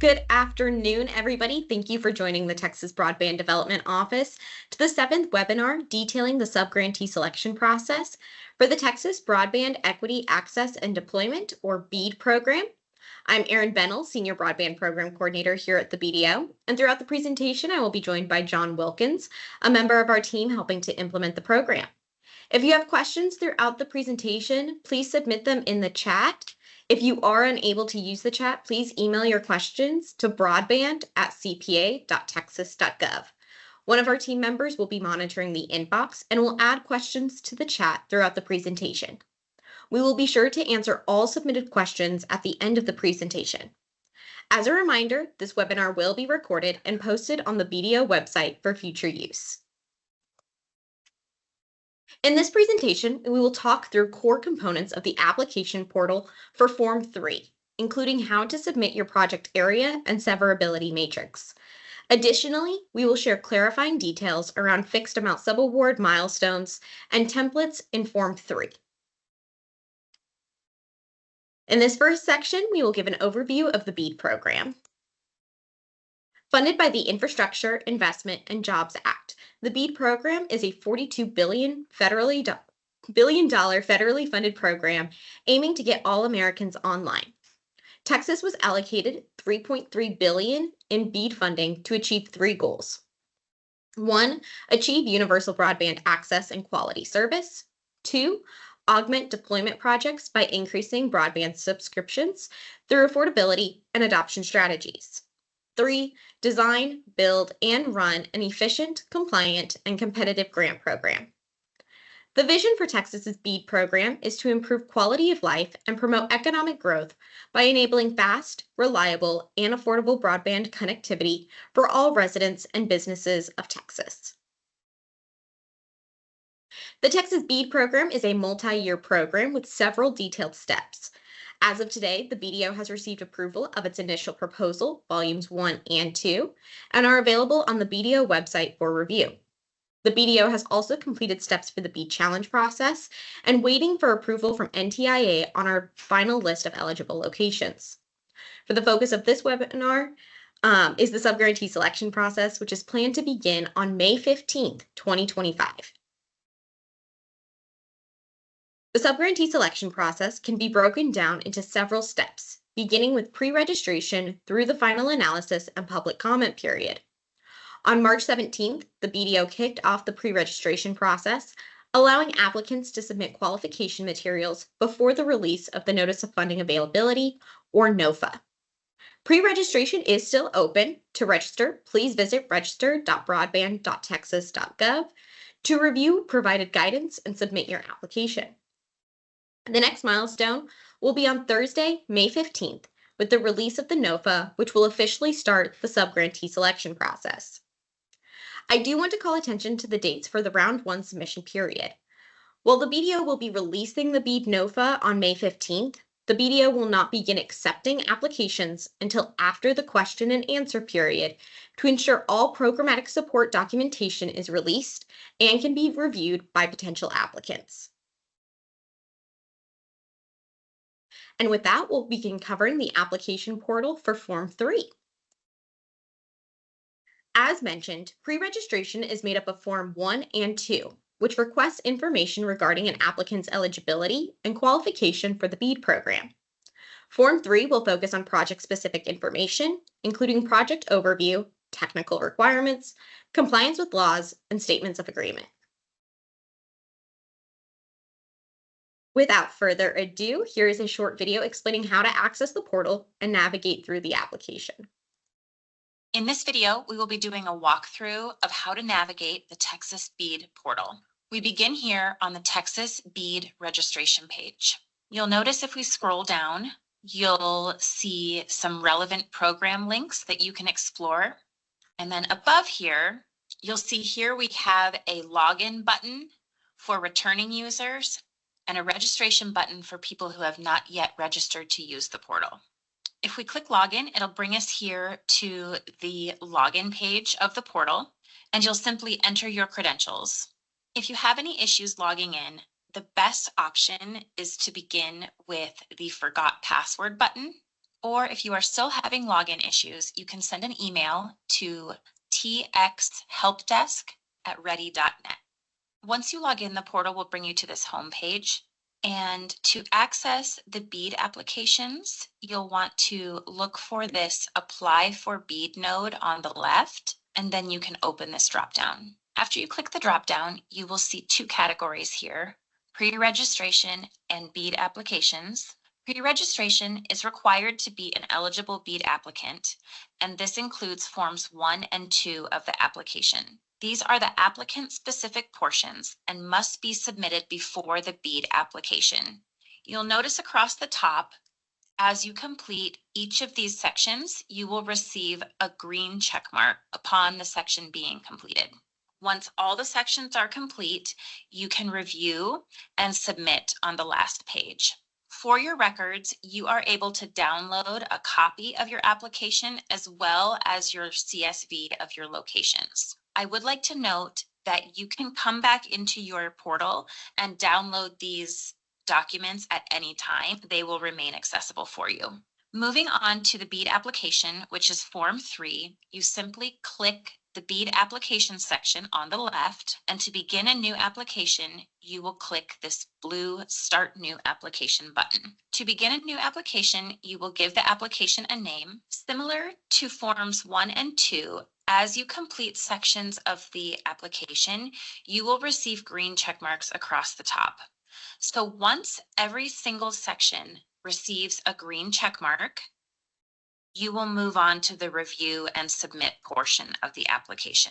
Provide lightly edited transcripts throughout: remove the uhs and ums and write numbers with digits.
Good afternoon, everybody. Thank you for joining the Texas Broadband Development Office to the 7th webinar detailing the subgrantee selection process for the Texas Broadband Equity Access and Deployment, or BEAD program. I'm Erin Bennell, Senior Broadband Program Coordinator here at the BDO, and throughout the presentation, I will be joined by John Wilkins, a member of our team helping to implement the program. If you have questions throughout the presentation, please submit them in the chat. If you are unable to use the chat, please email your questions to broadband@cpa.texas.gov. One of our team members will be monitoring the inbox and will add questions to the chat throughout the presentation. We will be sure to answer all submitted questions at the end of the presentation. As a reminder, this webinar will be recorded and posted on the BDO website for future use. In this presentation, we will talk through core components of the application portal for Form 3, including how to submit your project area and severability matrix. Additionally, we will share clarifying details around fixed amount subaward milestones and templates in Form 3. In this first section, we will give an overview of the BEAD program. Funded by the Infrastructure Investment and Jobs Act, the BEAD program is a $42 billion federally funded program aiming to get all Americans online. Texas was allocated $3.3 billion in BEAD funding to achieve 3 goals. 1, achieve universal broadband access and quality service. 2, augment deployment projects by increasing broadband subscriptions through affordability and adoption strategies. 3, design, build, and run an efficient, compliant, and competitive grant program. The vision for Texas's BEAD program is to improve quality of life and promote economic growth by enabling fast, reliable, and affordable broadband connectivity for all residents and businesses of Texas. The Texas BEAD program is a multi-year program with several detailed steps. As of today, the BDO has received approval of its initial proposal, Volumes 1 and 2, and are available on the BDO website for review. The BDO has also completed steps for the BEAD challenge process and waiting for approval from NTIA on our final list of eligible locations. For the focus of this webinar is the subgrantee selection process, which is planned to begin on May 15th, 2025. The subgrantee selection process can be broken down into several steps, beginning with pre-registration through the final analysis and public comment period. On March 17th, the BDO kicked off the pre-registration process, allowing applicants to submit qualification materials before the release of the Notice of Funding Availability, or NOFA. Pre-registration is still open. To register, please visit register.broadband.texas.gov to review provided guidance and submit your application. The next milestone will be on Thursday, May 15th, with the release of the NOFA, which will officially start the subgrantee selection process. I do want to call attention to the dates for the Round 1 submission period. While the BDO will be releasing the BEAD NOFA on May 15th, the BDO will not begin accepting applications until after the question and answer period to ensure all programmatic support documentation is released and can be reviewed by potential applicants. And with that, we'll begin covering the application portal for Form 3. As mentioned, pre-registration is made up of Form 1 and 2, which requests information regarding an applicant's eligibility and qualification for the BEAD program. Form 3 will focus on project-specific information, including project overview, technical requirements, compliance with laws, and statements of agreement. Without further ado, here is a short video explaining how to access the portal and navigate through the application. In this video, we will be doing a walkthrough of how to navigate the Texas BEAD portal. We begin here on the Texas BEAD registration page. You'll notice if we scroll down, you'll see some relevant program links that you can explore. And then above here, you'll see here we have a login button for returning users and a registration button for people who have not yet registered to use the portal. If we click login, it'll bring us here to the login page of the portal, and you'll simply enter your credentials. If you have any issues logging in, the best option is to begin with the Forgot Password button. Or if you are still having login issues, you can send an email to txhelpdesk@ready.net. Once you log in, the portal will bring you to this home page. And to access the BEAD applications, you'll want to look for this Apply for BEAD node on the left, and then you can open this dropdown. After you click the dropdown, you will see two categories here, pre-registration and BEAD applications. Pre-registration is required to be an eligible BEAD applicant, and this includes Forms 1 and 2 of the application. These are the applicant-specific portions and must be submitted before the BEAD application. You'll notice across the top, as you complete each of these sections, you will receive a green check mark upon the section being completed. Once all the sections are complete, you can review and submit on the last page. For your records, you are able to download a copy of your application as well as your CSV of your locations. I would like to note that you can come back into your portal and download these documents at any time. They will remain accessible for you. Moving on to the BEAD application, which is Form 3, you simply click the BEAD application section on the left, and to begin a new application, you will click this blue Start New Application button. To begin a new application, you will give the application a name. Similar to Forms 1 and 2, as you complete sections of the application, you will receive green check marks across the top. So once every single section receives a green check mark, you will move on to the review and submit portion of the application.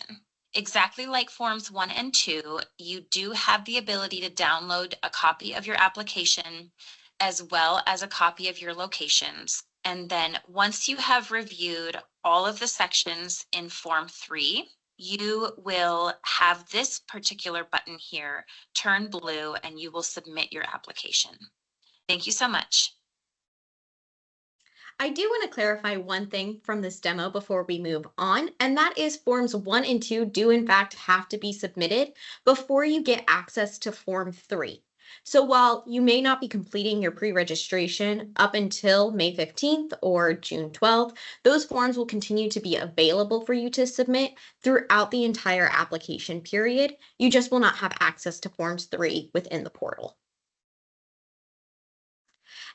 Exactly like Forms 1 and 2, you do have the ability to download a copy of your application as well as a copy of your locations. And then once you have reviewed all of the sections in Form 3, you will have this particular button here turn blue and you will submit your application. Thank you so much. I do want to clarify one thing from this demo before we move on, and that is Forms 1 and 2 do in fact have to be submitted before you get access to Form 3. So while you may not be completing your pre-registration up until May 15th or June 12th, those forms will continue to be available for you to submit throughout the entire application period. You just will not have access to Forms 3 within the portal.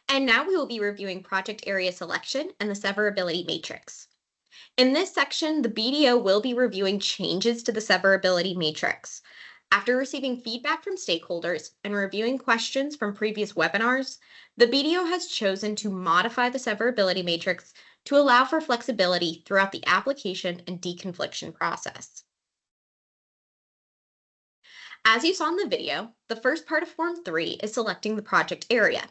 And now we will be reviewing project area selection and the severability matrix. In this section, the BDO will be reviewing changes to the severability matrix. After receiving feedback from stakeholders and reviewing questions from previous webinars, the BDO has chosen to modify the severability matrix to allow for flexibility throughout the application and deconfliction process. As you saw in the video, the first part of Form 3 is selecting the project area.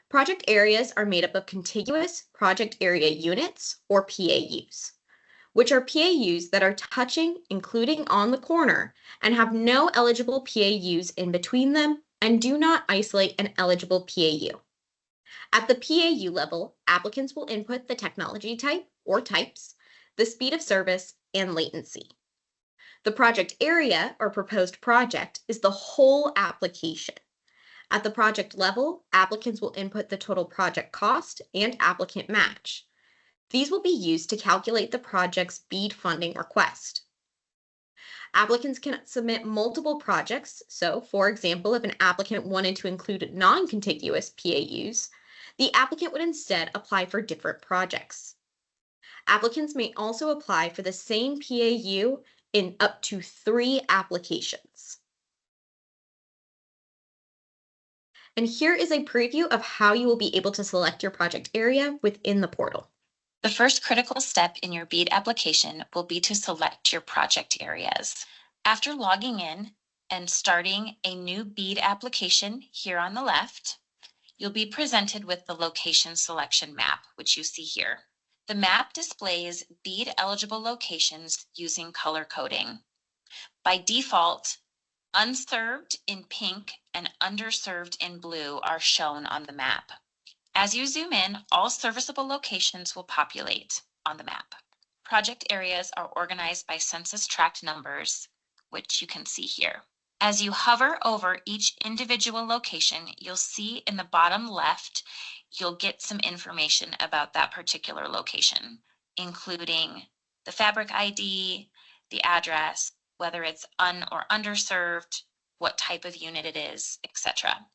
Project areas are made up of contiguous project area units, or PAUs, which are PAUs that are touching, including on the corner, and have no eligible PAUs in between them and do not isolate an eligible PAU. At the PAU level, applicants will input the technology type or types, the speed of service, and latency. The project area or proposed project is the whole application. At the project level, applicants will input the total project cost and applicant match. These will be used to calculate the project's BEAD funding request. Applicants can submit multiple projects. So, for example, if an applicant wanted to include non-contiguous PAUs, the applicant would instead apply for different projects. Applicants may also apply for the same PAU in up to 3 applications. And here is a preview of how you will be able to select your project area within the portal. The first critical step in your BEAD application will be to select your project areas. After logging in and starting a new BEAD application here on the left, you'll be presented with the location selection map, which you see here. The map displays BEAD eligible locations using color coding. By default, unserved in pink and underserved in blue are shown on the map. As you zoom in, all serviceable locations will populate on the map. Project areas are organized by census tract numbers, which you can see here. As you hover over each individual location, you'll see in the bottom left, you'll get some information about that particular location, including the fabric ID, the address, whether it's or underserved, what type of unit it is, etc.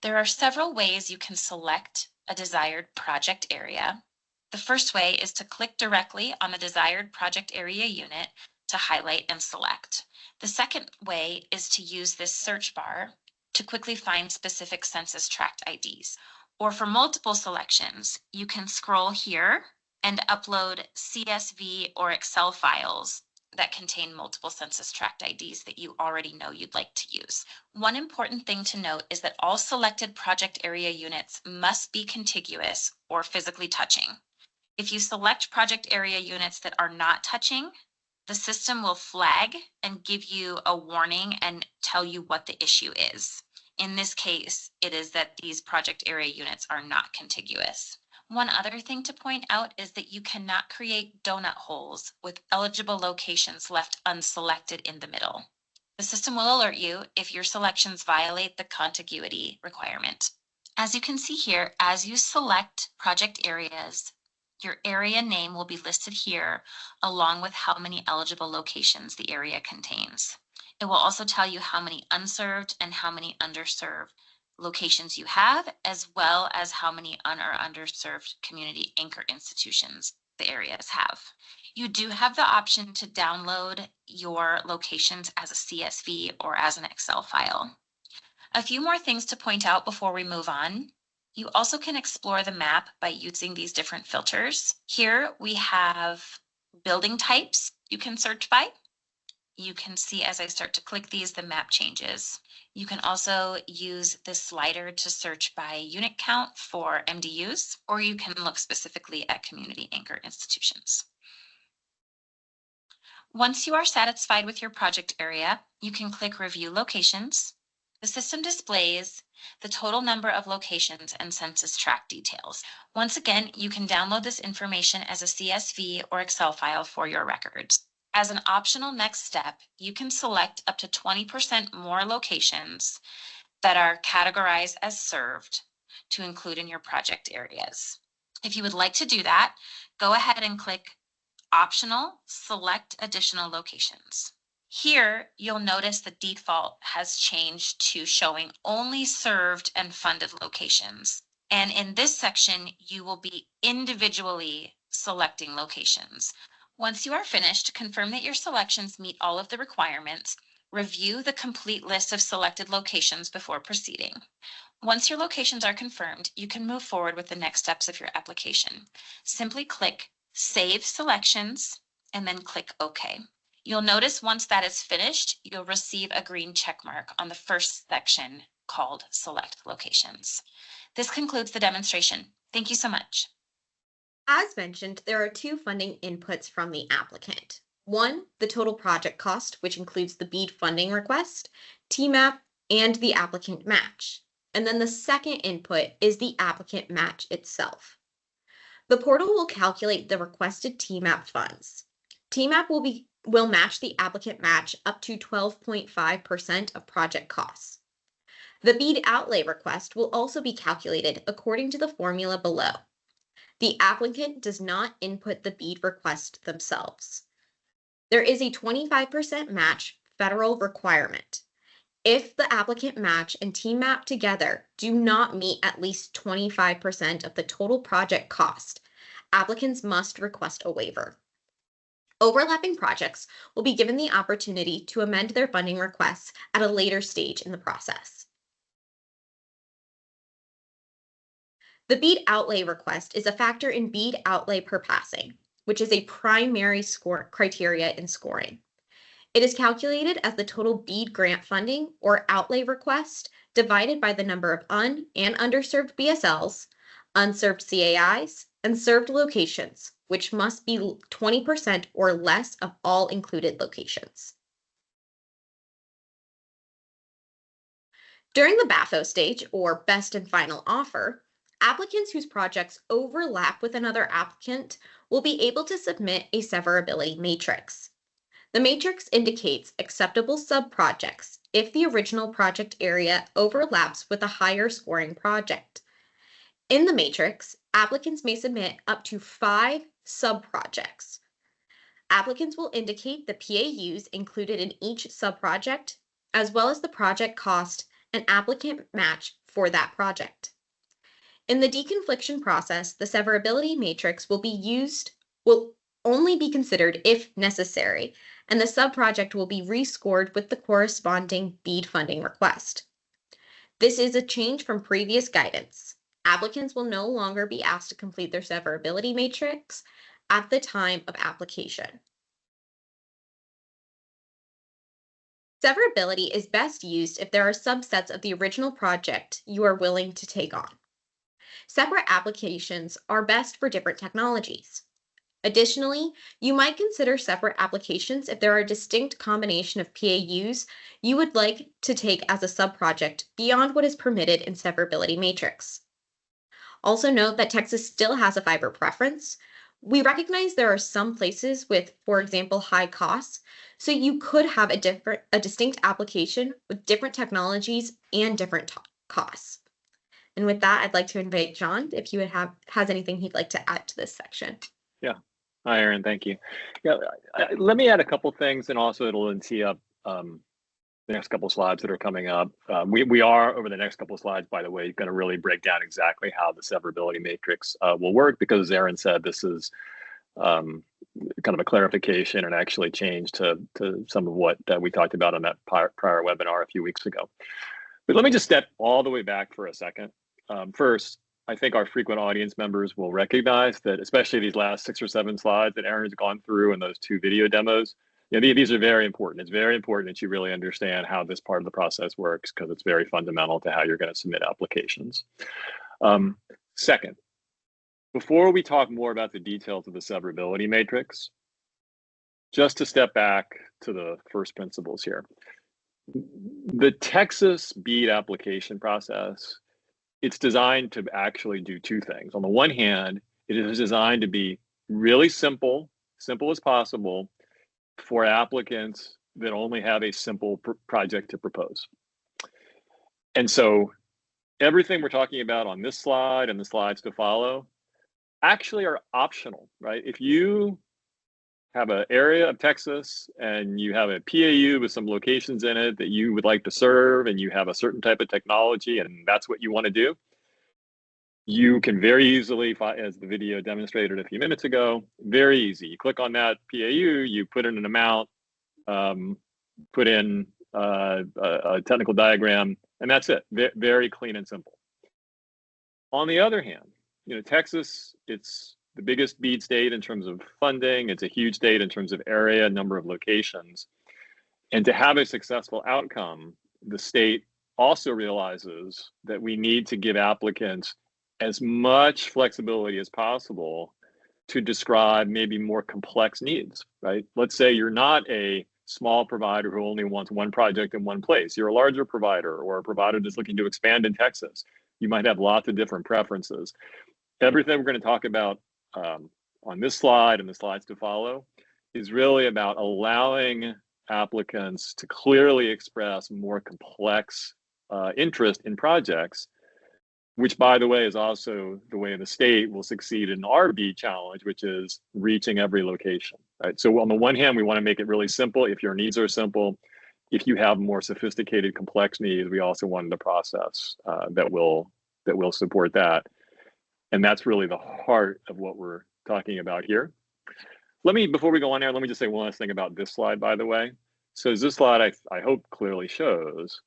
There are several ways you can select a desired project area. The first way is to click directly on the desired project area unit to highlight and select. The second way is to use this search bar to quickly find specific census tract IDs. Or for multiple selections, you can scroll here and upload CSV or Excel files that contain multiple census tract IDs that you already know you'd like to use. One important thing to note is that all selected project area units must be contiguous or physically touching. If you select project area units that are not touching, the system will flag and give you a warning and tell you what the issue is. In this case, it is that these project area units are not contiguous. One other thing to point out is that you cannot create donut holes with eligible locations left unselected in the middle. The system will alert you if your selections violate the contiguity requirement. As you can see here, as you select project areas, your area name will be listed here along with how many eligible locations the area contains. It will also tell you how many unserved and how many underserved locations you have, as well as how many or underserved community anchor institutions the areas have. You do have the option to download your locations as a CSV or as an Excel file. A few more things to point out before we move on. You also can explore the map by using these different filters. Here we have building types you can search by. You can see as I start to click these, the map changes. You can also use this slider to search by unit count for MDUs, or you can look specifically at community anchor institutions. Once you are satisfied with your project area, you can click Review Locations. The system displays the total number of locations and census tract details. Once again, you can download this information as a CSV or Excel file for your records. As an optional next step, you can select up to 20% more locations that are categorized as served to include in your project areas. If you would like to do that, go ahead and click Optional, Select Additional Locations. Here, you'll notice the default has changed to showing only served and funded locations. And in this section, you will be individually selecting locations. Once you are finished, confirm that your selections meet all of the requirements. Review the complete list of selected locations before proceeding. Once your locations are confirmed, you can move forward with the next steps of your application. Simply click Save Selections and then click OK. You'll notice once that is finished, you'll receive a green check mark on the first section called Select Locations. This concludes the demonstration. Thank you so much. As mentioned, there are two funding inputs from the applicant. One, the total project cost, which includes the BEAD funding request, TMAP, and the applicant match. And then the second input is the applicant match itself. The portal will calculate the requested TMAP funds. TMAP will match the applicant match up to 12.5% of project costs. The BEAD outlay request will also be calculated according to the formula below. The applicant does not input the BEAD request themselves. There is a 25% match federal requirement. If the applicant match and TMAP together do not meet at least 25% of the total project cost, applicants must request a waiver. Overlapping projects will be given the opportunity to amend their funding requests at a later stage in the process. The BEAD outlay request is a factor in BEAD outlay per passing, which is a primary criteria in scoring. It is calculated as the total BEAD grant funding or outlay request divided by the number of and underserved BSLs, unserved CAIs, and served locations, which must be 20% or less of all included locations. During the BAFO stage, or best and final offer, applicants whose projects overlap with another applicant will be able to submit a severability matrix. The matrix indicates acceptable sub-projects if the original project area overlaps with a higher scoring project. In the matrix, applicants may submit up to 5 sub-projects. Applicants will indicate the PAUs included in each sub-project, as well as the project cost and applicant match for that project. In the deconfliction process, the severability matrix will only be considered if necessary, and the sub-project will be rescored with the corresponding BEAD funding request. This is a change from previous guidance. Applicants will no longer be asked to complete their severability matrix at the time of application. Severability is best used if there are subsets of the original project you are willing to take on. Separate applications are best for different technologies. Additionally, you might consider separate applications if there are a distinct combination of PAUs you would like to take as a sub-project beyond what is permitted in severability matrix. Also note that Texas still has a fiber preference. We recognize there are some places with, for example, high costs, so you could have a distinct application with different technologies and different costs. And with that, I'd like to invite John if you has anything he'd like to add to this section. Yeah. Hi, Erin. Thank you. Yeah, let me add a couple things, and also it'll tee up the next couple slides that are coming up. We are, over the next couple slides, by the way, going to really break down exactly how the severability matrix will work, because as Erin said, this is kind of a clarification and actually change to some of what we talked about on that prior webinar a few weeks ago. But let me just step all the way back for a second. First, I think our frequent audience members will recognize that, especially these last 6 or 7 slides that Erin's gone through and those 2 video demos, you know, these are very important. It's very important that you really understand how this part of the process works, because it's very fundamental to how you're going to submit applications. Second, before we talk more about the details of the severability matrix, just to step back to the first principles here. The Texas BEAD application process, it's designed to actually do 2 things. On the one hand, it is designed to be really simple as possible for applicants that only have a simple project to propose. And so everything we're talking about on this slide and the slides to follow actually are optional, right? If you have an area of Texas and you have a PAU with some locations in it that you would like to serve, and you have a certain type of technology and that's what you want to do, you can very easily, as the video demonstrated a few minutes ago, very easy. You click on that PAU, you put in an amount, put in a technical diagram, and that's it. Very clean and simple. On the other hand, you know, Texas, it's the biggest BEAD state in terms of funding. It's a huge state in terms of area, number of locations. And to have a successful outcome, the state also realizes that we need to give applicants as much flexibility as possible to describe maybe more complex needs, right? Let's say you're not a small provider who only wants one project in one place. You're a larger provider, or a provider that's looking to expand in Texas. You might have lots of different preferences. Everything we're going to talk about on this slide and the slides to follow is really about allowing applicants to clearly express more complex interest in projects, which, by the way, is also the way the state will succeed in our BEAD challenge, which is reaching every location, right? So on the one hand, we want to make it really simple if your needs are simple. If you have more sophisticated, complex needs, we also want the process that will support that. And that's really the heart of what we're talking about here. Before we go on there, let me just say one last thing about this slide, by the way. So as this slide, I hope clearly shows,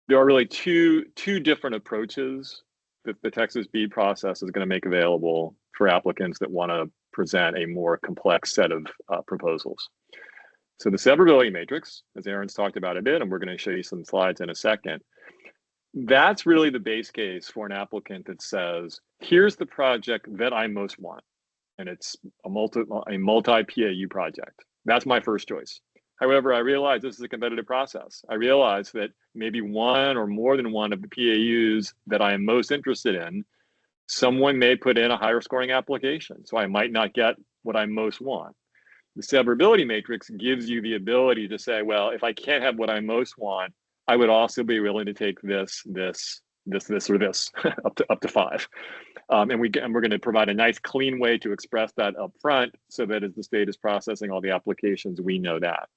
there are really two different approaches that the Texas BEAD process is going to make available for applicants that want to present a more complex set of proposals. So the severability matrix, as Erin's talked about a bit, and we're going to show you some slides in a second, that's really the base case for an applicant that says, here's the project that I most want, and it's a multi-PAU project. That's my first choice. However, I realize this is a competitive process. I realize that maybe one or more than one of the PAUs that I am most interested in, someone may put in a higher scoring application, so I might not get what I most want. The severability matrix gives you the ability to say, well, if I can't have what I most want, I would also be willing to take this, or this up to 5. And we're going to provide a nice clean way to express that up front so that as the state is processing all the applications, we know that.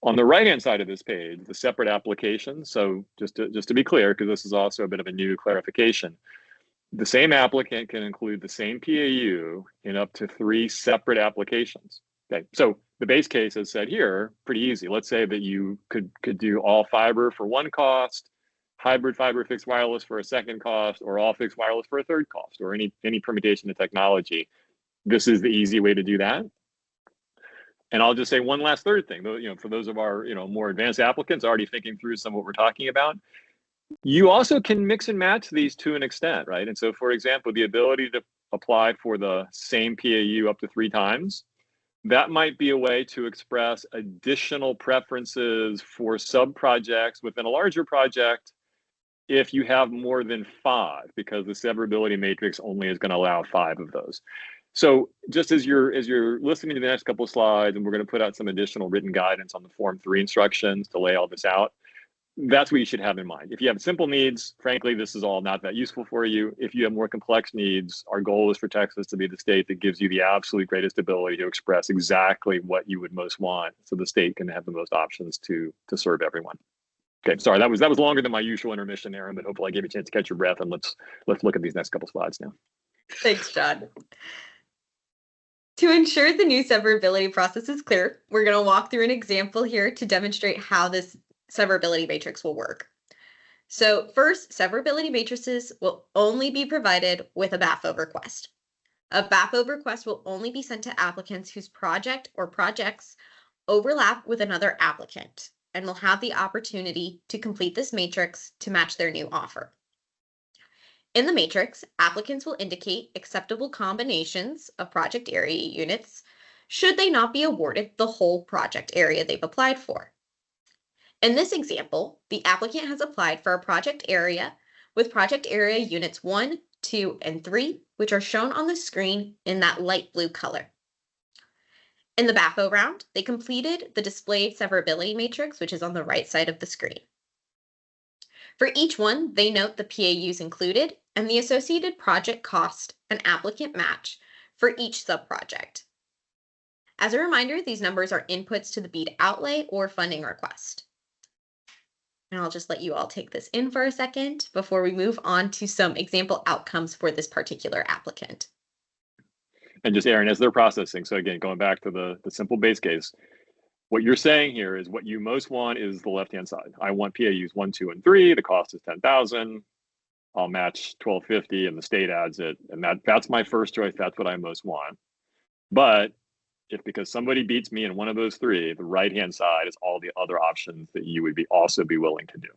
On the right-hand side of this page, the separate applications. So just to be clear, because this is also a bit of a new clarification, the same applicant can include the same PAU in up to 3 separate applications. Okay, so the base case is said here, pretty easy. Let's say that you could do all fiber for one cost, hybrid fiber fixed wireless for a second cost, or all fixed wireless for a third cost, or any permutation of technology. This is the easy way to do that. And I'll just say one last third thing, though, for those of our more advanced applicants already thinking through some of what we're talking about, you also can mix and match these to an extent, right? And so, for example, the ability to apply for the same PAU up to 3 times, that might be a way to express additional preferences for sub-projects within a larger project if you have more than 5, because the severability matrix only is going to allow 5 of those. So just as you're listening to the next couple of slides, and we're going to put out some additional written guidance on the Form 3 instructions to lay all this out, that's what you should have in mind. If you have simple needs, frankly, this is all not that useful for you. If you have more complex needs, our goal is for Texas to be the state that gives you the absolute greatest ability to express exactly what you would most want, so the state can have the most options to serve everyone. Okay, sorry, that was longer than my usual intermission, Aaron, but hopefully I gave you a chance to catch your breath, and let's look at these next couple slides now. Thanks, John. To ensure the new severability process is clear, we're going to walk through an example here to demonstrate how this severability matrix will work. So first, severability matrices will only be provided with a BAFO request. A BAFO request will only be sent to applicants whose project or projects overlap with another applicant and will have the opportunity to complete this matrix to match their new offer. In the matrix, applicants will indicate acceptable combinations of project area units should they not be awarded the whole project area they've applied for. In this example, the applicant has applied for a project area with project area units 1, 2, and 3, which are shown on the screen in that light blue color. In the BAFO round, they completed the displayed severability matrix, which is on the right side of the screen. For each one, they note the PAUs included and the associated project cost and applicant match for each subproject. As a reminder, these numbers are inputs to the BEAD outlay or funding request. And I'll just let you all take this in for a second before we move on to some example outcomes for this particular applicant. And just Aaron, as they're processing, so again, going back to the simple base case, what you're saying here is what you most want is the left-hand side. I want PAUs 1, 2, and 3. The cost is $10,000. I'll match $1,250, and the state adds it. And that's my first choice. That's what I most want. But if because somebody beats me in one of those 3, the right-hand side is all the other options that you would also be willing to do.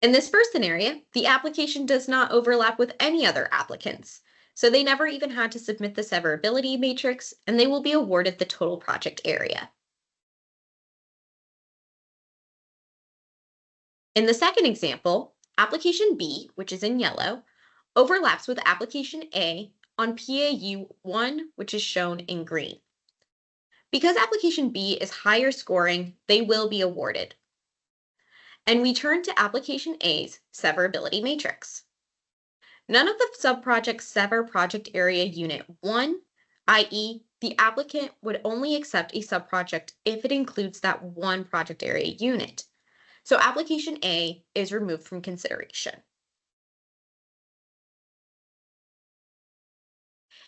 In this first scenario, the application does not overlap with any other applicants, so they never even had to submit the severability matrix, and they will be awarded the total project area. In the second example, application B, which is in yellow, overlaps with application A on PAU 1, which is shown in green. Because application B is higher scoring, they will be awarded. And we turn to application A's severability matrix. None of the subprojects sever project area unit 1, i.e., the applicant would only accept a subproject if it includes that one project area unit. So application A is removed from consideration.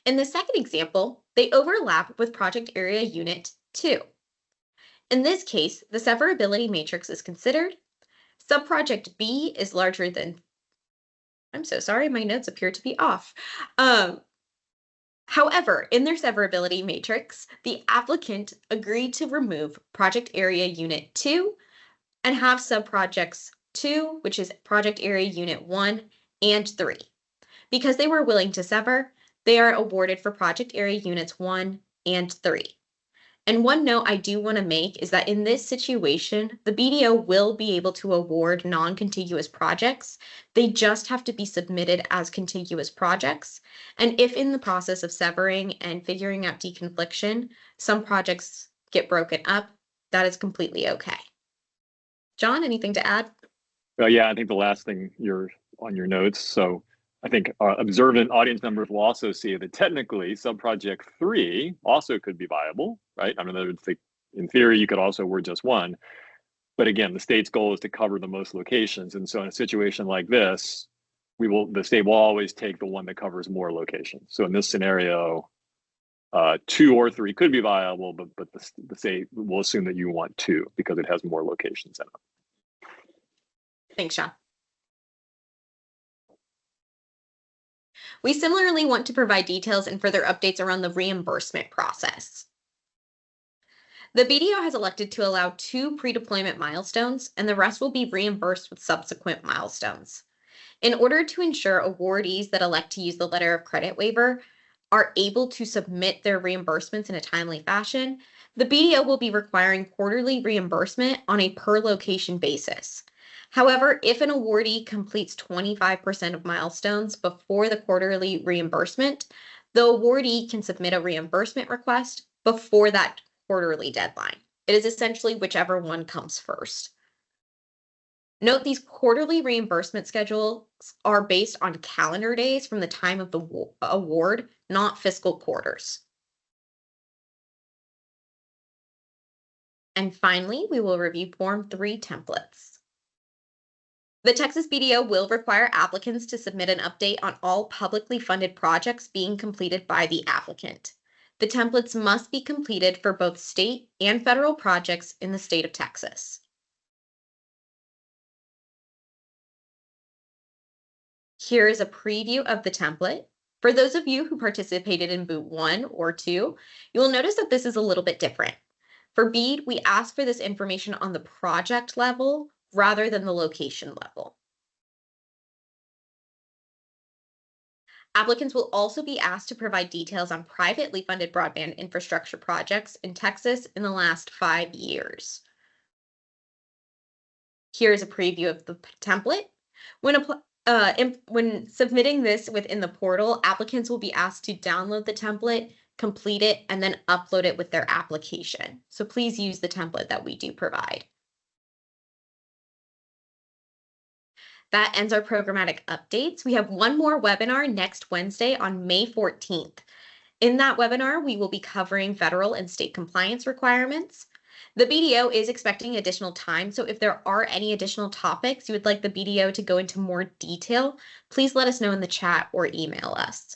In the second example, they overlap with project area unit 2. In this case, the severability matrix is considered. Subproject B is larger than, I'm so sorry, my notes appear to be off. However, in their severability matrix, the applicant agreed to remove project area unit 2 and have subprojects 2, which is project area unit 1 and 3. Because they were willing to sever, they are awarded for project area units 1 and 3. And one note I do want to make is that in this situation, the BDO will be able to award non-contiguous projects. They just have to be submitted as contiguous projects. And if in the process of severing and figuring out deconfliction, some projects get broken up, that is completely okay. John, anything to add? Yeah, I think the last thing you're on your notes. So I think observant audience members will also see that technically subproject 3 also could be viable, right? I mean, in theory, you could also award just one. But again, the state's goal is to cover the most locations. And so in a situation like this, the state will always take the one that covers more locations. So in this scenario, 2 or 3 could be viable, but the state will assume that you want 2 because it has more locations in it. Thanks, Sean. We similarly want to provide details and further updates around the reimbursement process. The BDO has elected to allow 2 pre-deployment milestones, and the rest will be reimbursed with subsequent milestones. In order to ensure awardees that elect to use the letter of credit waiver are able to submit their reimbursements in a timely fashion, the BDO will be requiring quarterly reimbursement on a per location basis. However, if an awardee completes 25% of milestones before the quarterly reimbursement, the awardee can submit a reimbursement request before that quarterly deadline. It is essentially whichever one comes first. Note these quarterly reimbursement schedules are based on calendar days from the time of the award, not fiscal quarters. And finally, we will review Form 3 templates. The Texas BDO will require applicants to submit an update on all publicly funded projects being completed by the applicant. The templates must be completed for both state and federal projects in the state of Texas. Here is a preview of the template. For those of you who participated in Boot 1 or 2, you will notice that this is a little bit different. For BEAD, we ask for this information on the project level rather than the location level. Applicants will also be asked to provide details on privately funded broadband infrastructure projects in Texas in the last 5 years. Here's a preview of the template. When submitting this within the portal, applicants will be asked to download the template, complete it, and then upload it with their application. So please use the template that we do provide. That ends our programmatic updates. We have one more webinar next Wednesday on May 14th. In that webinar, we will be covering federal and state compliance requirements. The BDO is expecting additional time, so if there are any additional topics you would like the BDO to go into more detail, please let us know in the chat or email us.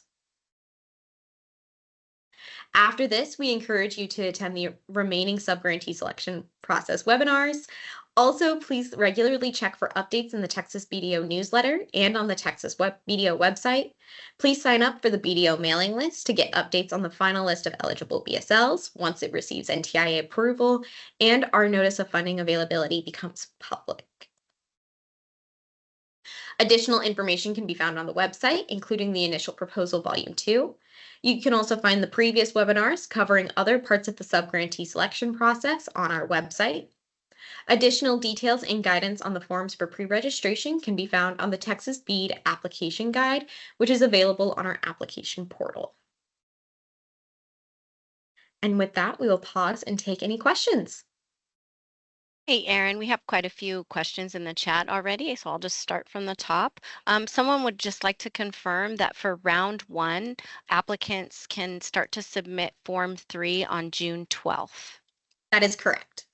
After this, we encourage you to attend the remaining subgrantee selection process webinars. Also, please regularly check for updates in the Texas BDO newsletter and on the Texas BDO website. Please sign up for the BDO mailing list to get updates on the final list of eligible BSLs once it receives NTIA approval and our notice of funding availability becomes public. Additional information can be found on the website, including the initial proposal volume 2. You can also find the previous webinars covering other parts of the subgrantee selection process on our website. Additional details and guidance on the forms for pre-registration can be found on the Texas BEAD application guide, which is available on our application portal. And with that, we will pause and take any questions. Hey, Erin, we have quite a few questions in the chat already, so I'll just start from the top. Someone would just like to confirm that for round 1, applicants can start to submit Form 3 on June 12th. That is correct.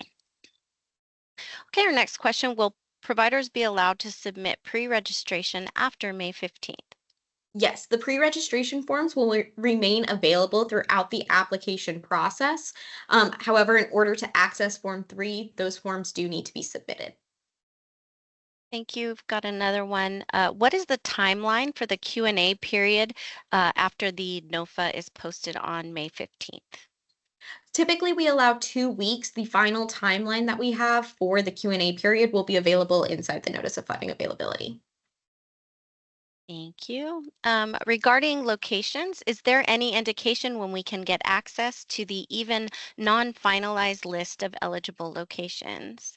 Okay, our next question, will providers be allowed to submit pre-registration after May 15th? Yes, the pre-registration forms will remain available throughout the application process. However, in order to access Form 3, those forms do need to be submitted. Thank you. We've got another one. What is the timeline for the Q&A period after the NOFA is posted on May 15th? Typically, we allow 2 weeks. The final timeline that we have for the Q&A period will be available inside the Notice of Funding Availability. Thank you. Regarding locations, is there any indication when we can get access to the even non-finalized list of eligible locations?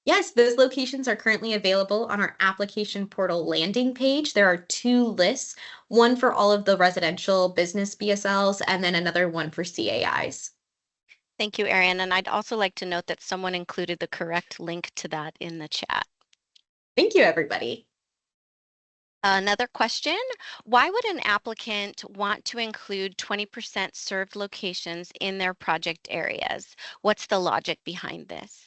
Yes, those locations are currently available on our application portal landing page. There are two lists, one for all of the residential business BSLs and then another one for CAIs. Thank you, Erin. And I'd also like to note that someone included the correct link to that in the chat. Thank you, everybody. Another question, why would an applicant want to include 20% served locations in their project areas? What's the logic behind this?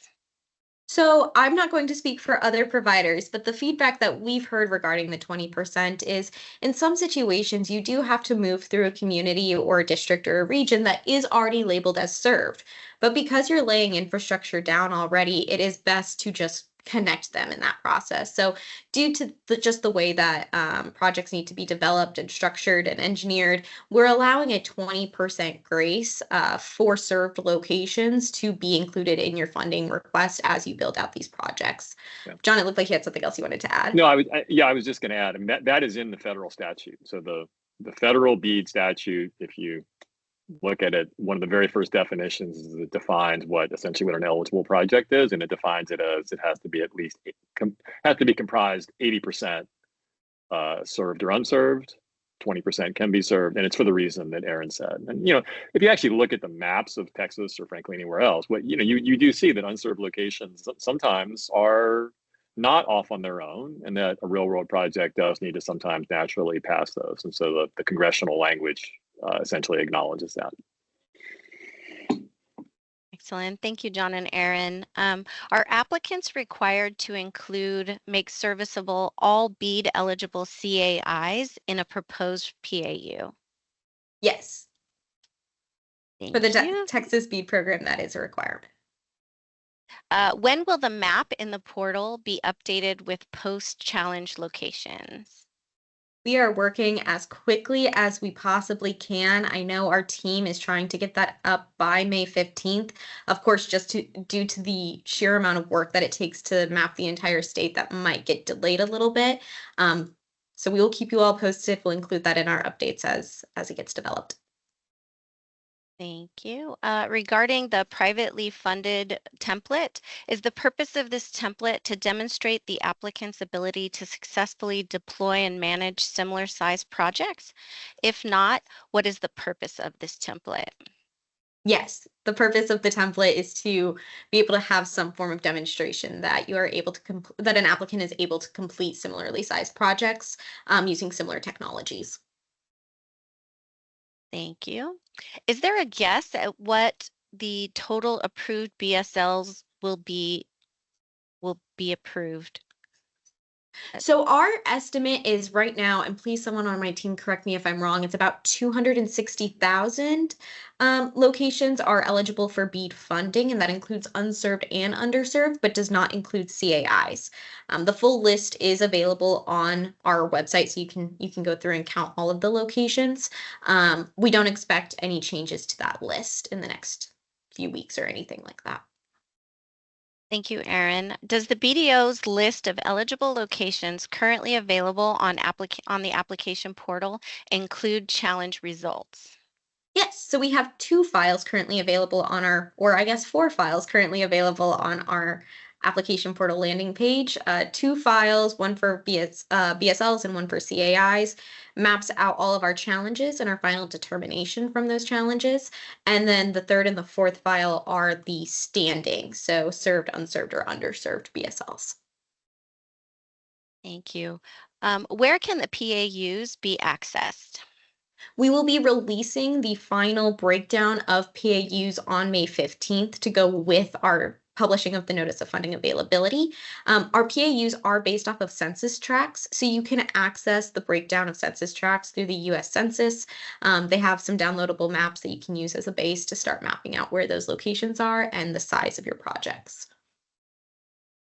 So I'm not going to speak for other providers, but the feedback that we've heard regarding the 20% is in some situations, you do have to move through a community or a district or a region that is already labeled as served. But because you're laying infrastructure down already, it is best to just connect them in that process. So due to just the way that projects need to be developed and structured and engineered, we're allowing a 20% grace for served locations to be included in your funding request as you build out these projects. Yeah. John, it looked like you had something else you wanted to add. No, I was just going to add, I mean, that is in the federal statute. So the federal BEAD statute, if you look at it, one of the very first definitions is it defines essentially what an eligible project is, and it defines it as it has to be at least has to be comprised 80% served or unserved, 20% can be served, and it's for the reason that Erin said. And if you actually look at the maps of Texas or frankly anywhere else, you do see that unserved locations sometimes are not off on their own, and that a real world project does need to sometimes naturally pass those. And so the congressional language essentially acknowledges that. Excellent. Thank you, John and Erin. Are applicants required to make serviceable all BEAD eligible CAIs in a proposed PAU? Yes. Thank For the you. Texas BEAD program, that is a requirement. When will the map in the portal be updated with post-challenge locations? We are working as quickly as we possibly can. I know our team is trying to get that up by May 15th. Of course, due to the sheer amount of work that it takes to map the entire state, that might get delayed a little bit. So we will keep you all posted. We'll include that in our updates as it gets developed. Thank you. Regarding the privately funded template, is the purpose of this template to demonstrate the applicant's ability to successfully deploy and manage similar size projects? If not, what is the purpose of this template? Yes, the purpose of the template is to be able to have some form of demonstration that you are able to that an applicant is able to complete similarly sized projects using similar technologies. Thank you. Is there a guess at what the total approved BSLs will be approved? So our estimate is right now, and please someone on my team correct me if I'm wrong, it's about 260,000 locations are eligible for BEAD funding, and that includes unserved and underserved, but does not include CAIs. The full list is available on our website, so you can go through and count all of the locations. We don't expect any changes to that list in the next few weeks or anything like that. Thank you, Erin. Does the BDO's list of eligible locations currently available on the application portal include challenge results? Yes, so we have two files currently available on or I guess 4 files currently available on our application portal landing page. 2 files, one for BSLs and one for CAIs, maps out all of our challenges and our final determination from those challenges. And then the third and the fourth file are the standings, so served, unserved, or underserved BSLs. Thank you. Where can the PAUs be accessed? We will be releasing the final breakdown of PAUs on May 15th to go with our publishing of the Notice of Funding Availability. Our PAUs are based off of census tracts, so you can access the breakdown of census tracts through the US Census. They have some downloadable maps that you can use as a base to start mapping out where those locations are and the size of your projects.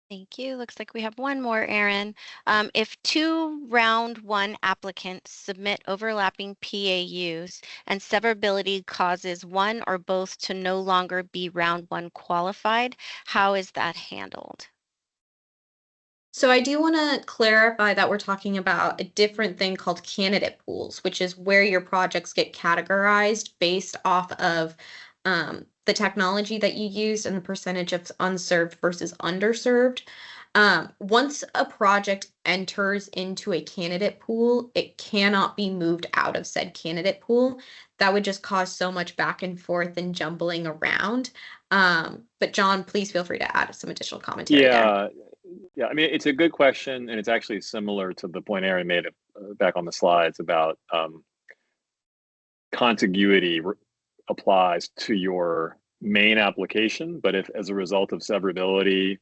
Thank you. Looks like we have one more, Erin. If 2 round 1 applicants submit overlapping PAUs and severability causes one or both to no longer be round 1 qualified, how is that handled? So I do want to clarify that we're talking about a different thing called candidate pools, which is where your projects get categorized based off of the technology that you used and the percentage of unserved versus underserved. Once a project enters into a candidate pool, it cannot be moved out of said candidate pool. That would just cause so much back and forth and jumbling around. But John, please feel free to add some additional commentary there. Yeah. I mean, it's a good question, and it's actually similar to the point Aaron made back on the slides about contiguity applies to your main application, but if as a result of severability,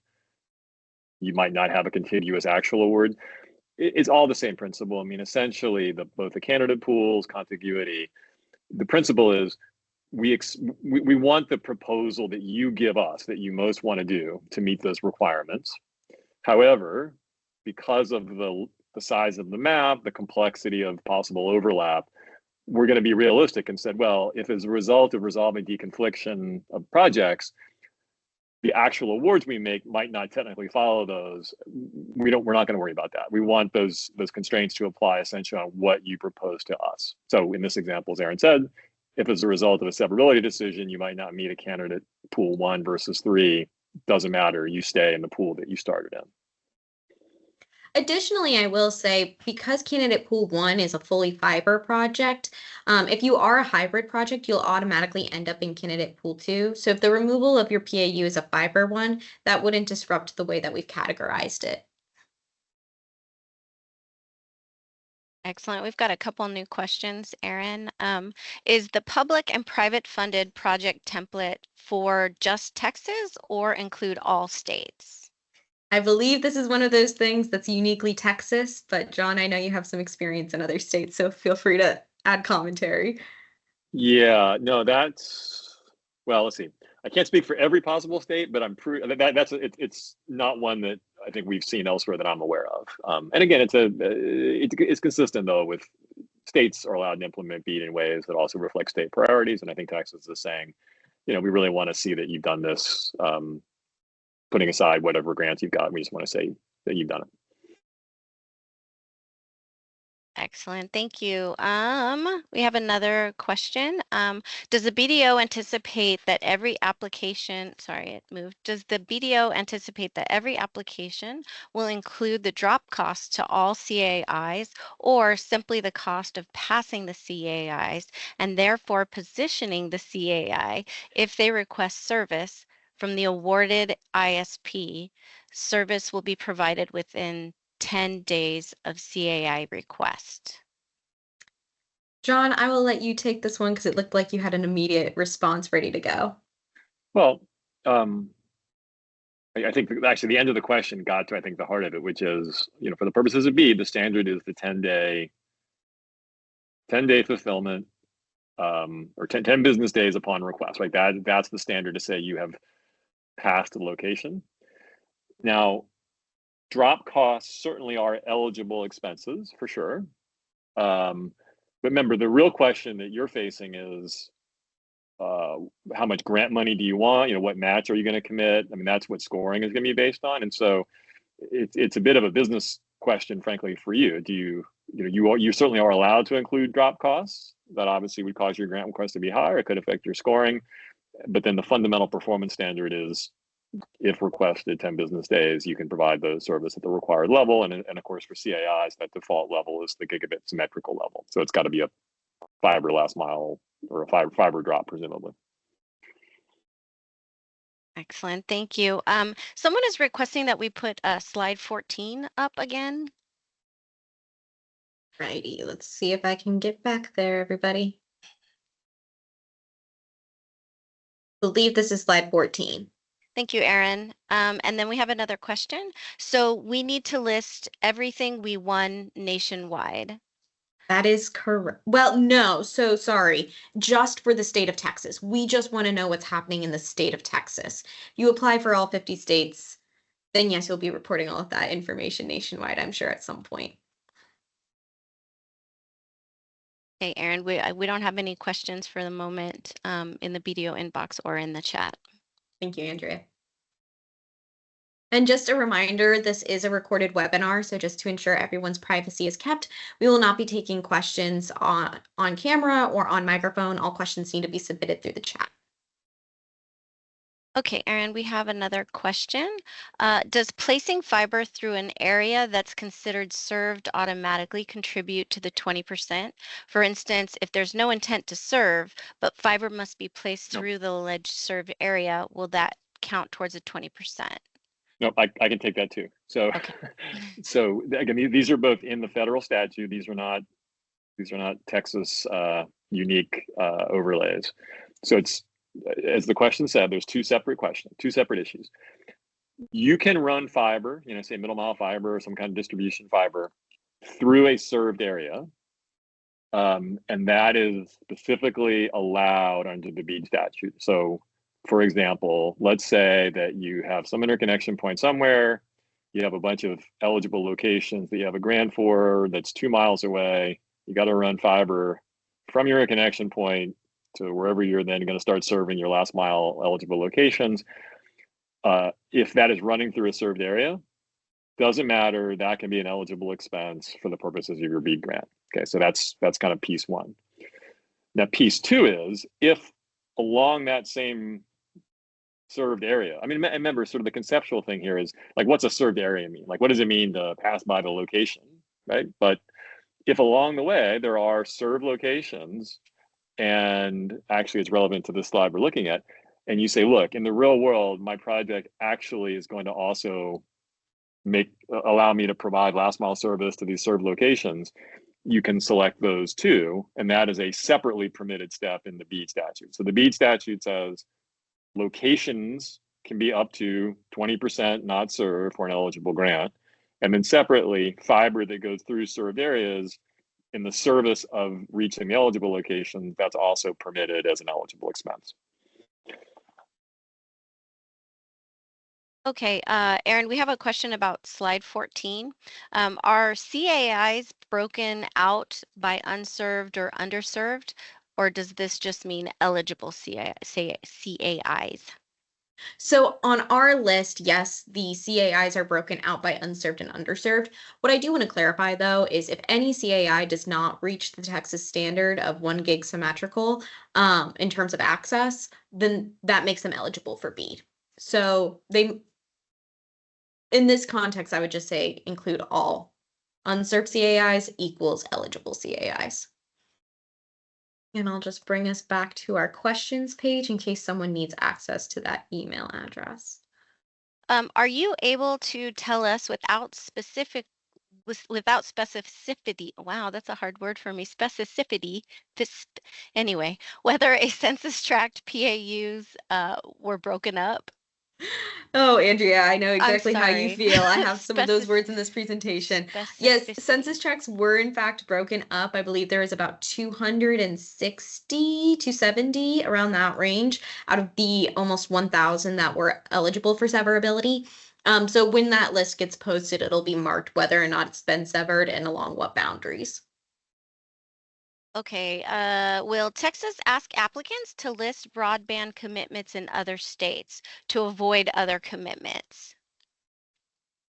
you might not have a contiguous actual award. It's all the same principle. I mean, essentially, both the candidate pools, contiguity. The principle is we want the proposal that you give us that you most want to do to meet those requirements. However, because of the size of the map, the complexity of possible overlap, we're going to be realistic and said, well, if as a result of resolving deconfliction of projects, the actual awards we make might not technically follow those, we're not going to worry about that. We want those constraints to apply essentially on what you propose to us. So in this example, as Aaron said, if as a result of a severability decision, you might not meet a candidate pool 1 versus 3, doesn't matter. You stay in the pool that you started in. Additionally, I will say, because candidate pool 1 is a fully fiber project, if you are a hybrid project, you'll automatically end up in candidate pool 2. So if the removal of your PAU is a fiber one, that wouldn't disrupt the way that we've categorized it. Excellent. We've got a couple new questions, Aaron. Is the public and private funded project template for just Texas or include all states? I believe this is one of those things that's uniquely Texas, but John, I know you have some experience in other states, so feel free to add commentary. Yeah, no, well, let's see. I can't speak for every possible state, but it's not one that I think we've seen elsewhere that I'm aware of. And again, it's consistent though with states are allowed to implement BEAD in ways that also reflect state priorities. And I think Texas is saying, we really want to see that you've done this, putting aside whatever grants you've got. We just want to say that you've done it. Excellent, thank you. We have another question. Does the BDO anticipate that every application, sorry, it moved. Does the BDO anticipate that every application will include the drop cost to all CAIs or simply the cost of passing the CAIs and therefore positioning the CAI if they request service from the awarded ISP? Service will be provided within 10 days of CAI request. John, I will let you take this one because it looked like you had an immediate response ready to go. Well, I think actually the end of the question got to, I think, the heart of it, which is, for the purposes of BEAD, the standard is the 10-day fulfillment, or 10 business days upon request, right? That's the standard to say you have passed the location. Now, drop costs certainly are eligible expenses for sure. But remember, the real question that you're facing is how much grant money do you want? What match are you going to commit? I mean, that's what scoring is going to be based on. And so it's a bit of a business question, frankly, for you. You certainly are allowed to include drop costs. That obviously would cause your grant request to be higher. It could affect your scoring. But then the fundamental performance standard is, if requested 10 business days, you can provide the service at the required level. And of course, for CAIs, that default level is the gigabit symmetrical level. So it's got to be a fiber last mile or a fiber drop, presumably. Excellent, thank you. Someone is requesting that we put slide 14 up again. Righty, let's see if I can get back there, everybody. I believe this is slide 14. Thank you, Aaron. And then we have another question. So we need to list everything we won nationwide. That is correct. Well, no, so sorry. Just for the state of Texas. We just want to know what's happening in the state of Texas. You apply for all 50 states, then yes, you'll be reporting all of that information nationwide, I'm sure, at some point. Okay, Aaron, we don't have any questions for the moment in the BDO inbox or in the chat. Thank you, Andrea. And just a reminder, this is a recorded webinar, so just to ensure everyone's privacy is kept, we will not be taking questions on camera or on microphone. All questions need to be submitted through the chat. Okay, Erin, we have another question. Does placing fiber through an area that's considered served automatically contribute to the 20%? For instance, if there's no intent to serve, but fiber must be placed Nope. through the alleged served area, will that count towards a 20%? Nope, I can take that too. So, Okay. so again, these are both in the federal statute. These are not Texas unique overlays. So it's, as the question said, there's two separate issues. You can run fiber, say middle mile fiber or some kind of distribution fiber through a served area. And that is specifically allowed under the BEAD statute. So for example, let's say that you have some interconnection point somewhere, you have a bunch of eligible locations that you have a grant for that's 2 miles away. You got to run fiber from your interconnection point to wherever you're then going to start serving your last mile eligible locations. If that is running through a served area, doesn't matter, that can be an eligible expense for the purposes of your BEAD grant. Okay, so that's kind of piece one. Now, piece two is if along that same served area, I mean, remember sort of the conceptual thing here is like, what's a served area mean? Like, what does it mean to pass by the location, right? But if along the way there are served locations, and actually it's relevant to this slide we're looking at, and you say, look, in the real world, my project actually is going to also allow me to provide last mile service to these served locations, you can select those two, and that is a separately permitted step in the BEAD statute. So the BEAD statute says locations can be up to 20% not served for an eligible grant, and then separately, fiber that goes through served areas in the service of reaching the eligible location, that's also permitted as an eligible expense. Okay, Erin, we have a question about slide 14. Are CAIs broken out by unserved or underserved, or does this just mean eligible CAIs? So on our list, yes, the CAIs are broken out by unserved and underserved. What I do want to clarify, though, is if any CAI does not reach the Texas standard of 1 gig symmetrical in terms of access, then that makes them eligible for BEAD. So in this context, I would just say include all unserved CAIs equals eligible CAIs. And I'll just bring us back to our questions page in case someone needs access to that email address. Are you able to tell us without specificity, wow, that's a hard word for me, specificity, anyway, whether a census tract PAUs were broken up? Oh, Andrea, I know exactly how you sorry. feel. I have some of those words in this presentation. Yes, census tracts were in fact broken up. I believe there was about 260 to 70 around that range out of the almost 1,000 that were eligible for severability. So when that list gets posted, it'll be marked whether or not it's been severed and along what boundaries. Okay, will Texas ask applicants to list broadband commitments in other states to avoid other commitments?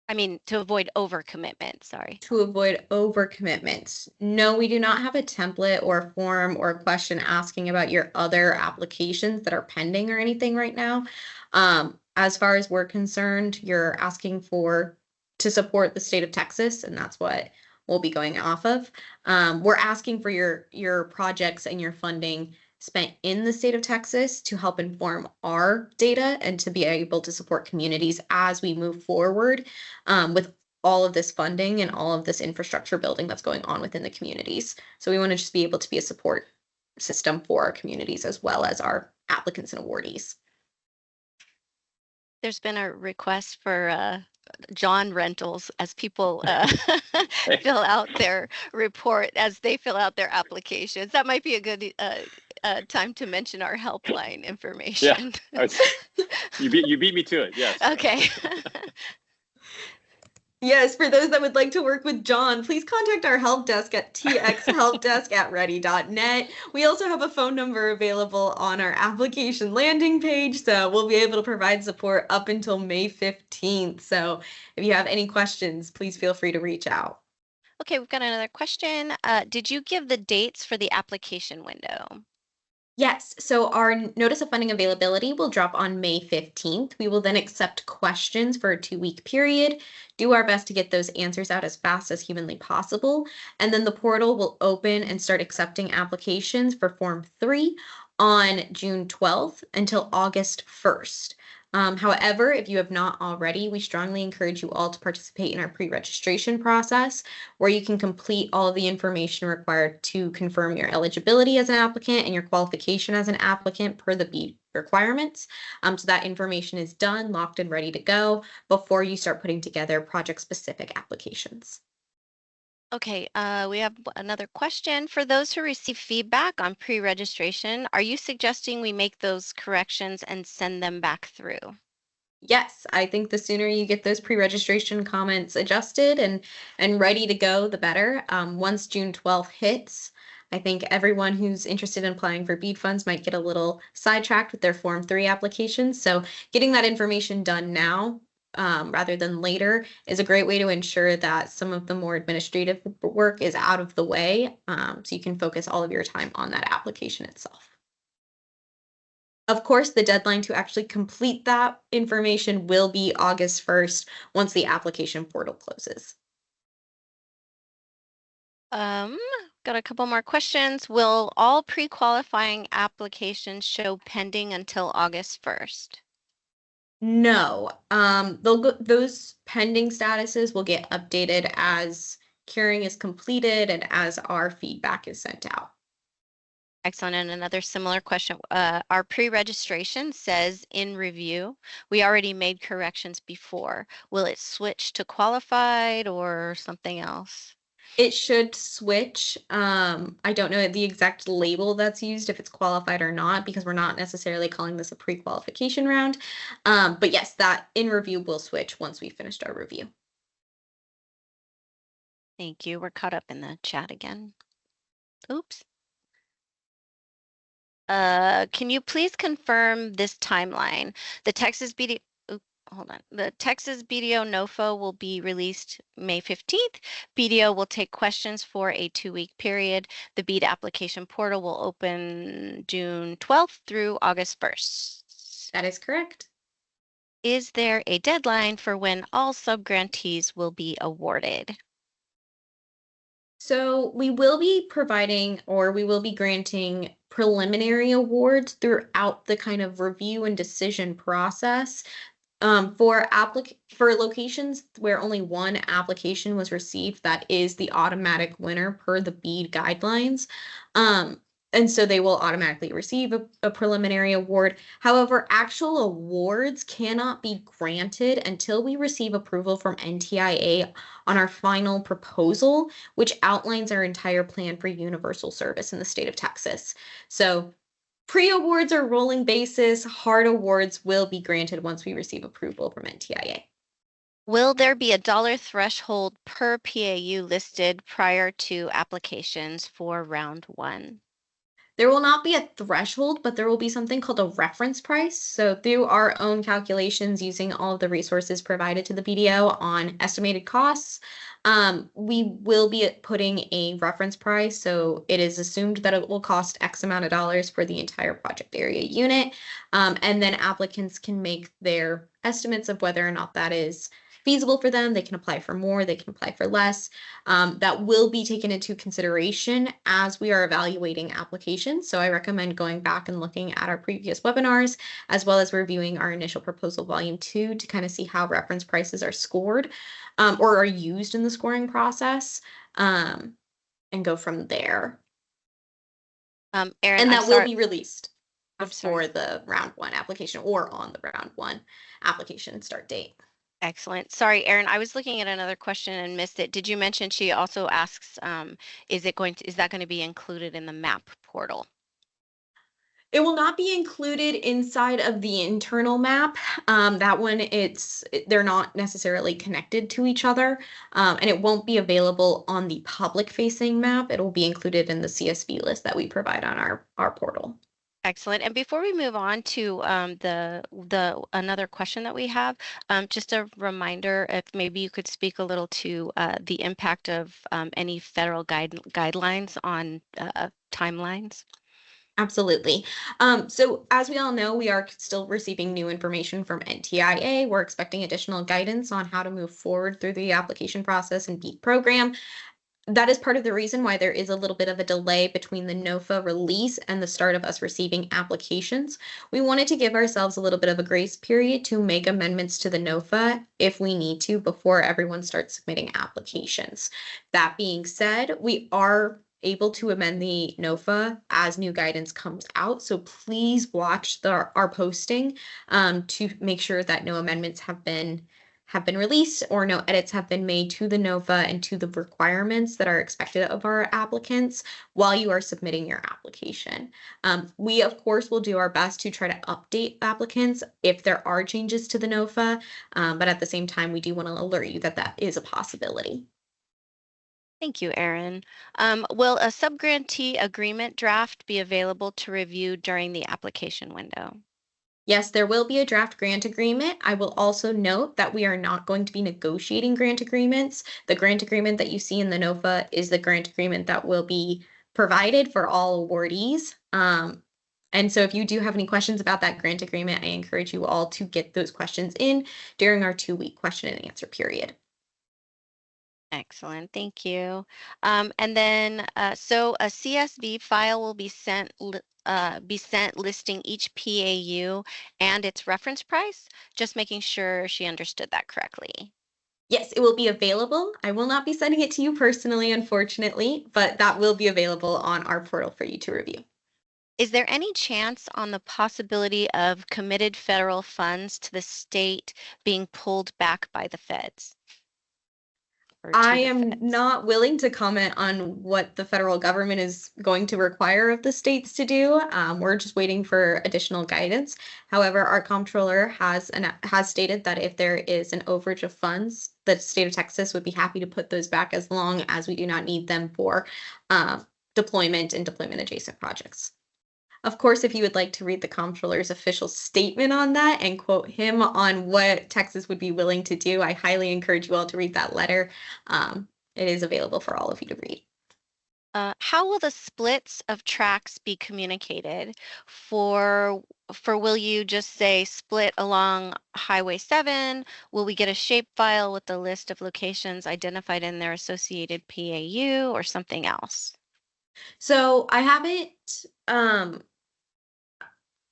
I mean, to avoid overcommitment, sorry. To avoid overcommitments. No, we do not have a template or a form or a question asking about your other applications that are pending or anything right now. As far as we're concerned, you're asking to support the state of Texas, and that's what we'll be going off of. We're asking for your projects and your funding spent in the state of Texas to help inform our data and to be able to support communities as we move forward with all of this funding and all of this infrastructure building that's going on within the communities. So we want to just be able to be a support system for our communities as well as our applicants and awardees. There's been a request for John rentals as people fill out their report, as they fill out their applications. That might be a good time to mention our helpline information. Yeah, you beat me to it. Yes. Okay. Yes, for those that would like to work with John, please contact our help desk at txhelpdesk@ready.net. We also have a phone number available on our application landing page, so we'll be able to provide support up until May 15th. So if you have any questions, please feel free to reach out. Okay, we've got another question. Did you give the dates for the application window? Yes, so our notice of funding availability will drop on May 15th. We will then accept questions for a 2-week period, do our best to get those answers out as fast as humanly possible, and then the portal will open and start accepting applications for Form 3 on June 12th until August 1st. However, if you have not already, we strongly encourage you all to participate in our pre-registration process, where you can complete all of the information required to confirm your eligibility as an applicant and your qualification as an applicant per the BEAD requirements. So that information is done, locked, and ready to go before you start putting together project-specific applications. Okay, we have another question. For those who receive feedback on pre-registration, are you suggesting we make those corrections and send them back through? Yes, I think the sooner you get those pre-registration comments adjusted and ready to go, the better. Once June 12th hits, I think everyone who's interested in applying for BEAD funds might get a little sidetracked with their Form 3 applications. So getting that information done now, rather than later, is a great way to ensure that some of the more administrative work is out of the way, so you can focus all of your time on that application itself. Of course, the deadline to actually complete that information will be August 1st once the application portal closes. Got a couple more questions. Will all pre-qualifying applications show pending until August 1st? No, those pending statuses will get updated as curing is completed and as our feedback is sent out. Excellent. And another similar question. Our pre-registration says in review. We already made corrections before. Will it switch to qualified or something else? It should switch. I don't know the exact label that's used, if it's qualified or not, because we're not necessarily calling this a pre-qualification round. But yes, that in review will switch once we finished our review. Thank you. We're caught up in the chat again. Oops. Can you please confirm this timeline? The Texas BDO, hold on. The Texas BDO NOFO will be released May 15th. BDO will take questions for a 2-week period. The BEAD application portal will open June 12th through August 1st. That is correct. Is there a deadline for when all subgrantees will be awarded? So we will be providing, or we will be granting preliminary awards throughout the kind of review and decision process. For locations where only one application was received, that is the automatic winner per the BEAD guidelines. And so they will automatically receive a preliminary award. However, actual awards cannot be granted until we receive approval from NTIA on our final proposal, which outlines our entire plan for universal service in the state of Texas. So pre-awards are rolling basis. Hard awards will be granted once we receive approval from NTIA. Will there be a dollar threshold per PAU listed prior to applications for round 1? There will not be a threshold, but there will be something called a reference price. So through our own calculations using all of the resources provided to the BDO on estimated costs, we will be putting a reference price. So it is assumed that it will cost X amount of dollars for the entire project area unit. And then applicants can make their estimates of whether or not that is feasible for them. They can apply for more, they can apply for less. That will be taken into consideration as we are evaluating applications. So I recommend going back and looking at our previous webinars, as well as reviewing our initial proposal volume 2 to kind of see how reference prices are scored or are used in the scoring process, and go from there. Erin, and that will be released I'm before sorry. the round 1 application or on the round 1 application start date. Excellent. Sorry, Erin, I was looking at another question and missed it. Did you mention she also asks, is that going to be included in the MAP portal? It will not be included inside of the internal map. That one, they're not necessarily connected to each other, and it won't be available on the public-facing map. It'll be included in the CSV list that we provide on our portal. Excellent. And before we move on to the another question that we have, just a reminder, if maybe you could speak a little to the impact of any federal guidelines on timelines. Absolutely. So as we all know, we are still receiving new information from NTIA. We're expecting additional guidance on how to move forward through the application process and BEAD program. That is part of the reason why there is a little bit of a delay between the NOFA release and the start of us receiving applications. We wanted to give ourselves a little bit of a grace period to make amendments to the NOFA if we need to before everyone starts submitting applications. That being said, we are able to amend the NOFA as new guidance comes out. So please watch our posting to make sure that no amendments have been released or no edits have been made to the NOFA and to the requirements that are expected of our applicants while you are submitting your application. We, of course, will do our best to try to update applicants if there are changes to the NOFA, but at the same time, we do want to alert you that that is a possibility. Thank you, Erin. Will a subgrantee agreement draft be available to review during the application window? Yes, there will be a draft grant agreement. I will also note that we are not going to be negotiating grant agreements. The grant agreement that you see in the NOFA is the grant agreement that will be provided for all awardees. And so if you do have any questions about that grant agreement, I encourage you all to get those questions in during our 2-week question and answer period. Excellent, thank you. And then, so a CSV file will be sent listing each PAU and its reference price, just making sure she understood that correctly. Yes, it will be available. I will not be sending it to you personally, unfortunately, but that will be available on our portal for you to review. Is there any chance on the possibility of committed federal funds to the state being pulled back by the feds? I am not willing to comment on what the federal government is going to require of the states to do. We're just waiting for additional guidance. However, our comptroller has stated that if there is an overage of funds, the state of Texas would be happy to put those back as long as we do not need them for deployment and deployment adjacent projects. Of course, if you would like to read the comptroller's official statement on that and quote him on what Texas would be willing to do, I highly encourage you all to read that letter. It is available for all of you to read. How will the splits of tracks be communicated? For will you just say split along Highway 7? Will we get a shapefile with the list of locations identified in their associated PAU or something else? So I haven't,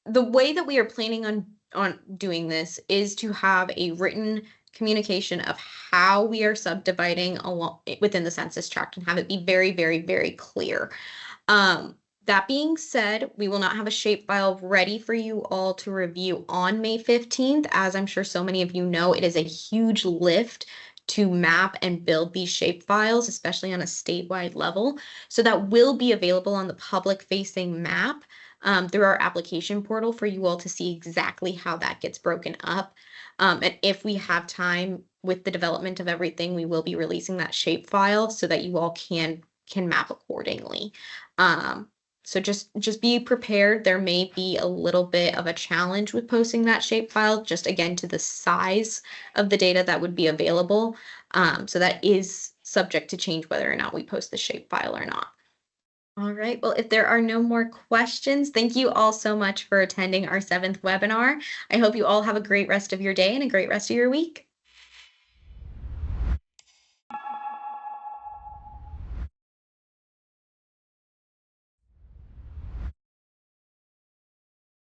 the way that we are planning on doing this is to have a written communication of how we are subdividing along within the census tract and have it be very, very, very clear. That being said, we will not have a shapefile ready for you all to review on May 15th. As I'm sure so many of you know, it is a huge lift to map and build these shapefiles, especially on a statewide level. So that will be available on the public-facing map through our application portal for you all to see exactly how that gets broken up. And if we have time with the development of everything, we will be releasing that shapefile so that you all can map accordingly. So just be prepared. There may be a little bit of a challenge with posting that shapefile, just again to the size of the data that would be available. So that is subject to change whether or not we post the shapefile or not. All right, well, if there are no more questions, thank you all so much for attending our 7th webinar. I hope you all have a great rest of your day and a great rest of your week.